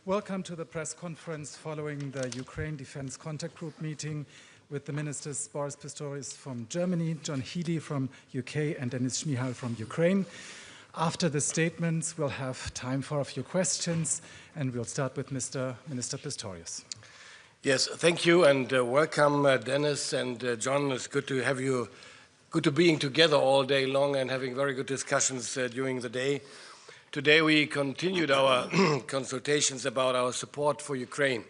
Welcome to the press conference following the Ukraine Defense Contact Group meeting with the ministers Boris Pistorius from Germany, John Healey from UK, and Denis Shmyhal from Ukraine. After the statements, we'll have time for a few questions, and we'll start with Minister Pistorius. Yes, thank you, and welcome, Denis and John. It's good to have you, good to being together all day long and having very good discussions during the day. Today we continued our consultations about our support for Ukraine.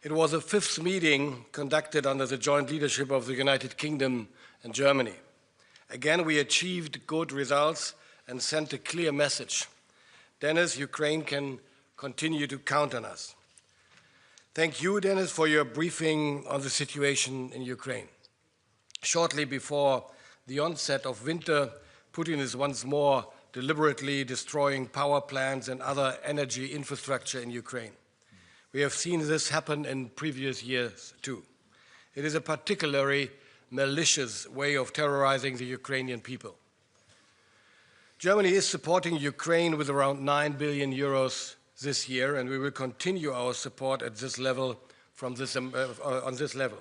It was the fifth meeting conducted under the joint leadership of the United Kingdom and Germany. Again, we achieved good results and sent a clear message. Denis, Ukraine can continue to count on us. Thank you, Denis, for your briefing on the situation in Ukraine. Shortly before the onset of winter, Putin is once more deliberately destroying power plants and other energy infrastructure in Ukraine. We have seen this happen in previous years too. It is a particularly malicious way of terrorizing the Ukrainian people. Germany is supporting Ukraine with around 9 billion euros this year, and we will continue our support at this level on this level.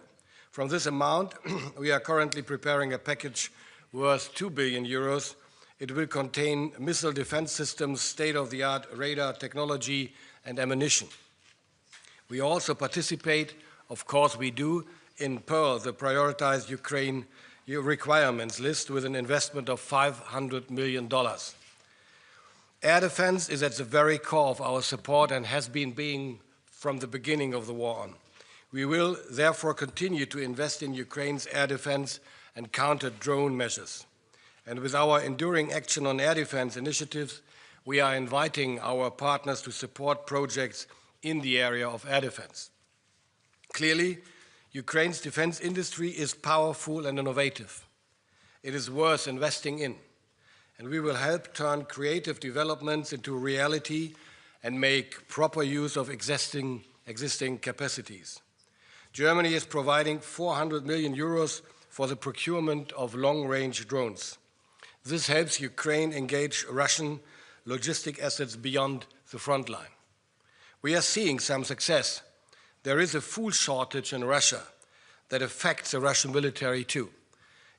From this amount, we are currently preparing a package worth 2 billion euros. It will contain missile defense systems, state-of-the-art radar technology, and ammunition. We also participate, of course we do, in Pearl, the prioritized Ukraine requirements list with an investment of $500 million. Air defense is at the very core of our support and has been being from the beginning of the war on. We will therefore continue to invest in Ukraine's air defense and counter-drone measures. And with our enduring action on air defense initiatives, we are inviting our partners to support projects in the area of air defense. Clearly, Ukraine's defense industry is powerful and innovative. It is worth investing in, and we will help turn creative developments into reality and make proper use of existing capacities. Germany is providing 400 million euros for the procurement of long-range drones. This helps Ukraine engage Russian logistic assets beyond the front line. We are seeing some success. There is a food shortage in Russia that affects the Russian military too.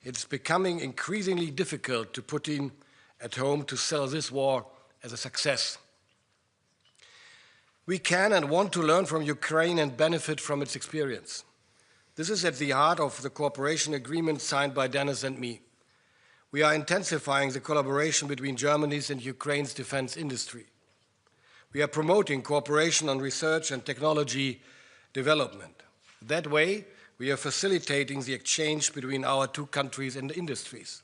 It's becoming increasingly difficult to Putin at home to sell this war as a success. We can and want to learn from Ukraine and benefit from its experience. This is at the heart of the cooperation agreement signed by Denis and me. We are intensifying the collaboration between Germany's and Ukraine's defense industry. We are promoting cooperation on research and technology development. That way, we are facilitating the exchange between our two countries and industries.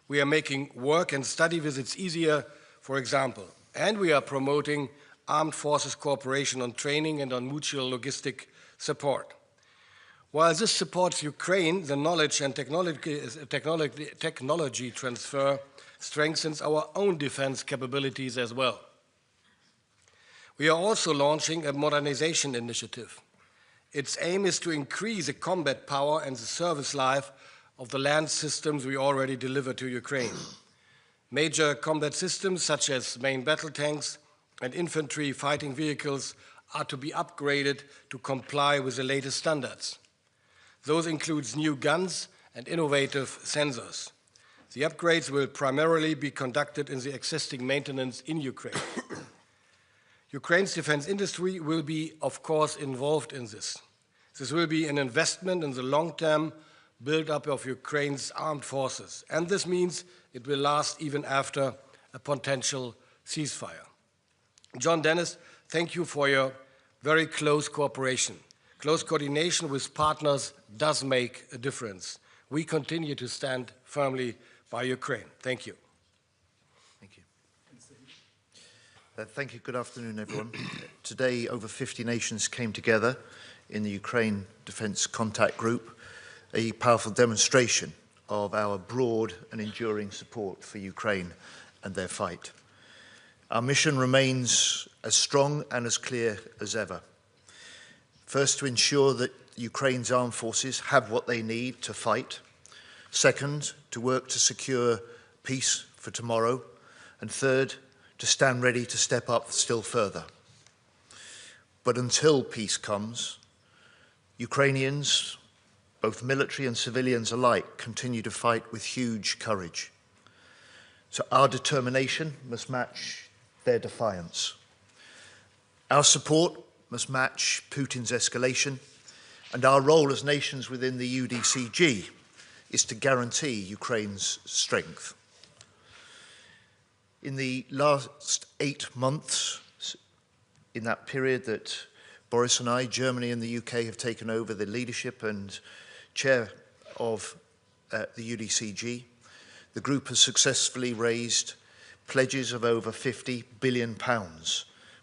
We are making work and study visits easier, for example, and we are promoting armed forces cooperation on training and on mutual logistic support. While this supports Ukraine, the knowledge and technology transfer strengthens our own defense capabilities as well. We are also launching a modernization initiative. Its aim is to increase the combat power and the service life of the land systems we already deliver to Ukraine. Major combat systems such as main battle tanks and infantry fighting vehicles are to be upgraded to comply with the latest standards. Those include new guns and innovative sensors. The upgrades will primarily be conducted in the existing maintenance in Ukraine. Ukraine's defense industry will be, of course, involved in this. This will be an investment in the long-term build-up of Ukraine's armed forces, and this means it will last even after a potential ceasefire. John, Denis, thank you for your very close cooperation. Close coordination with partners does make a difference. We continue to stand firmly by Ukraine. Thank you. Thank you. Thank you. Good afternoon, everyone. Today, over 50 nations came together in the Ukraine Defense Contact Group, a powerful demonstration of our broad and enduring support for Ukraine and their fight. Our mission remains as strong and as clear as ever. First, to ensure that Ukraine's armed forces have what they need to fight. Second, to work to secure peace for tomorrow. And third, to stand ready to step up still further. But until peace comes, Ukrainians, both military and civilians alike, continue to fight with huge courage. So our determination must match their defiance. Our support must match Putin's escalation, and our role as nations within the UDCG is to guarantee Ukraine's strength. In the last 8 months, in that period that Boris and I, Germany and the UK, have taken over the leadership and chair of the UDCG, the group has successfully raised pledges of over £50 billion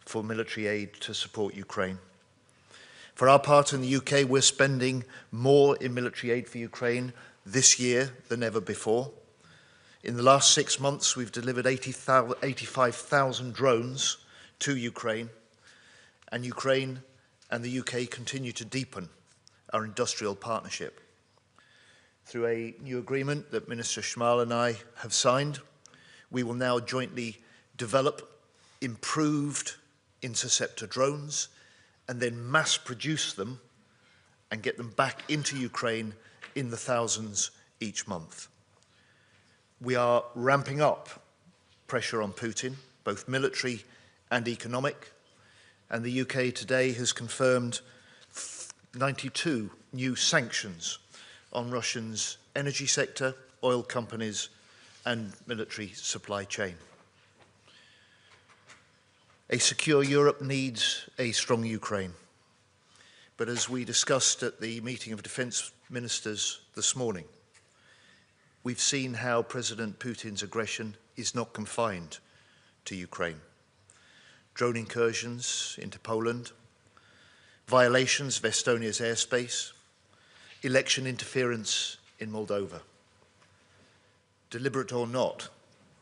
for military aid to support Ukraine. For our part in the UK, we're spending more in military aid for Ukraine this year than ever before. In the last 6 months, we've delivered 85,000 drones to Ukraine, and Ukraine and the UK continue to deepen our industrial partnership. Through a new agreement that Minister Schmal and I have signed, we will now jointly develop improved interceptor drones and then mass produce them and get them back into Ukraine in the thousands each month. We are ramping up pressure on Putin, both military and economic, and the UK today has confirmed 92 new sanctions on Russia's energy sector, oil companies, and military supply chain. A secure Europe needs a strong Ukraine. But as we discussed at the meeting of defence ministers this morning, we've seen how President Putin's aggression is not confined to Ukraine. Drone incursions into Poland, violations of Estonia's airspace, election interference in Moldova. Deliberate or not,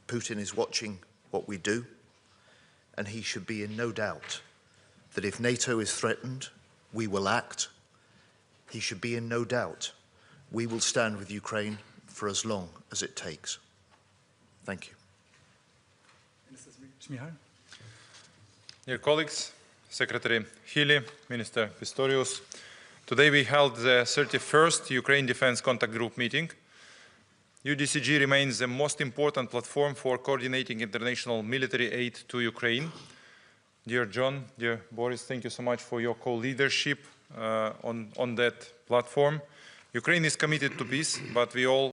Putin is watching what we do, and he should be in no doubt that if NATO is threatened, we will act. He should be in no doubt we will stand with Ukraine for as long as it takes. Thank you. Minister Schmihal. Dear colleagues, Secretary Healey, Minister Pistorius, today we held the 31st Ukraine Defence Contact Group meeting. UDCG remains the most important platform for coordinating international military aid to Ukraine. Dear John, dear Boris, thank you so much for your co-leadership on that platform. Ukraine is committed to peace, but we all